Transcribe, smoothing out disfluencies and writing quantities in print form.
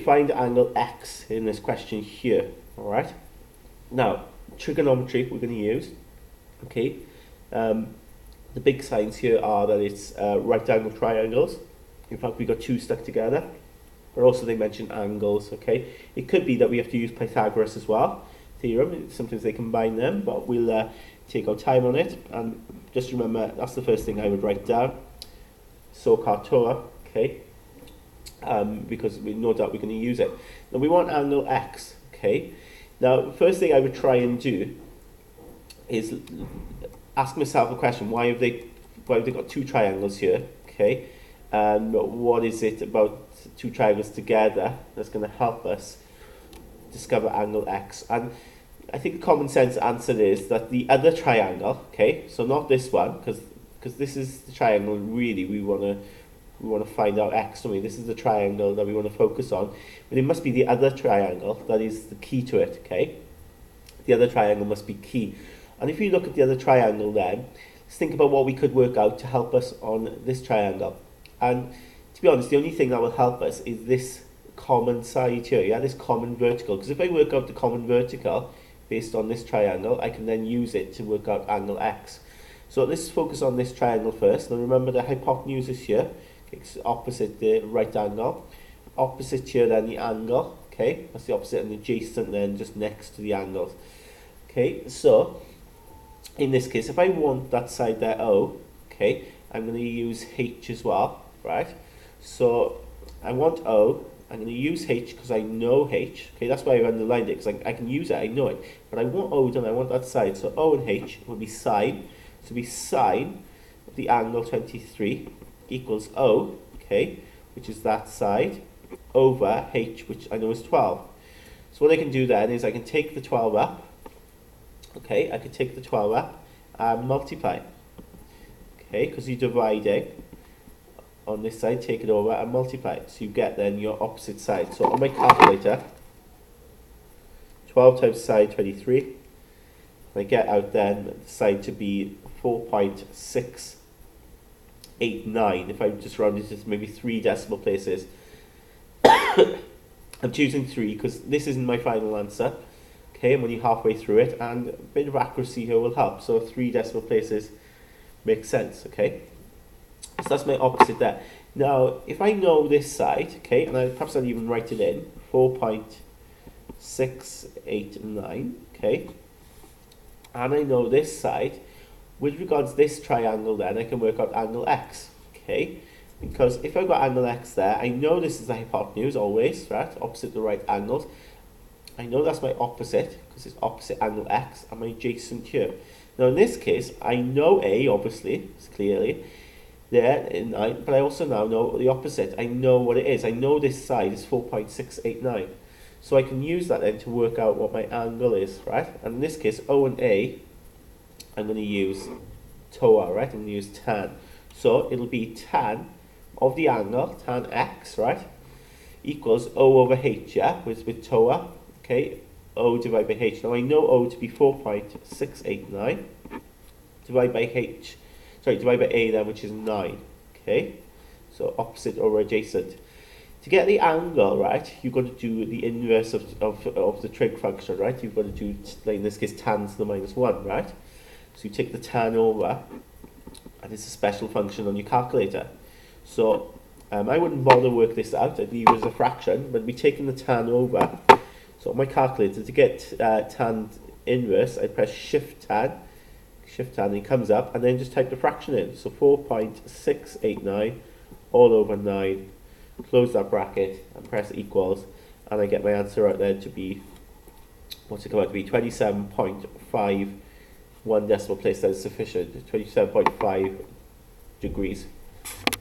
Find angle X in this question here. Alright. Now, trigonometry we're going to use. Okay. The big signs here are that it's right angle triangles. In fact, we got two stuck together. But also they mention angles. Okay. It could be that we have to use Pythagoras as well. Theorem. Sometimes they combine them, but we'll take our time on it. And just remember, that's the first thing I would write down. SOHCAHTOA. Okay. Because we know that we're going to use it. Now we want angle X, okay? Now, the first thing I would try and do is ask myself a question: why have they got two triangles here, okay? And what is it about two triangles together that's going to help us discover angle X? And I think the common sense answer is that the other triangle, okay, so not this one, because this is the triangle really we want to find out X. This is the triangle that we want to focus on, but it must be the other triangle that is the key to it, okay? The other triangle must be key. And if you look at the other triangle then, let's think about what we could work out to help us on this triangle. And to be honest, the only thing that will help us is this common side here, yeah, this common vertical. Because if I work out the common vertical based on this triangle, I can then use it to work out angle X. So let's focus on this triangle first. Now remember the hypotenuse is here. It's opposite the right angle. Opposite here then the angle, okay? That's the opposite and adjacent then just next to the angles. Okay, so in this case, if I want that side there O, okay, I'm going to use H as well, right? So I want O, I'm going to use H because I know H, okay? That's why I underlined it, because I can use it, I know it. But I want O and I want that side, so O and H will be sine. So it'll be sine of the angle 23 equals O, okay, which is that side, over H, which I know is 12. So what I can do then is I can take the 12 up, okay, I can take the 12 up and multiply, okay, because you're dividing on this side, take it over and multiply. So you get then your opposite side. So on my calculator, 12 times sine 23, I get out then the side to be 4.689. If I just round it to maybe 3 decimal places. I'm choosing 3 because this isn't my final answer. Okay, I'm only halfway through it, and a bit of accuracy here will help. So 3 decimal places makes sense, okay? So that's my opposite there. Now, if I know this side, okay, and perhaps I'll even write it in, 4.689, okay? And I know this side, with regards to this triangle then, I can work out angle X, okay? Because if I've got angle X there, I know this is the hypotenuse always, right? Opposite the right angles. I know that's my opposite, because it's opposite angle X, and my adjacent here. Now in this case, I know A, obviously, it's clearly there, but I also now know the opposite. I know what it is. I know this side is 4.689. So I can use that then to work out what my angle is, right? And in this case, O and A, I'm going to use TOA, right? I'm going to use tan. So it'll be tan of the angle, tan X, right? Equals O over H, yeah? With TOA, okay? O divided by H. Now I know O to be 4.689. Divided by H, divided by A then, which is 9, okay? So opposite over adjacent. To get the angle, right, you've got to do the inverse of the trig function, right? You've got to do, like in this case, tan to the -1, right? So you take the tan over, and it's a special function on your calculator. So I wouldn't bother work this out, I'd leave it as a fraction, but we're taking the tan over. So on my calculator, to get tan inverse, I press shift tan, and it comes up, and then just type the fraction in. So 4.689 all over 9. Close that bracket and press equals, and I get my answer out there to be, what's it come out to be, 27.5, 1 decimal place that is sufficient, 27.5 degrees.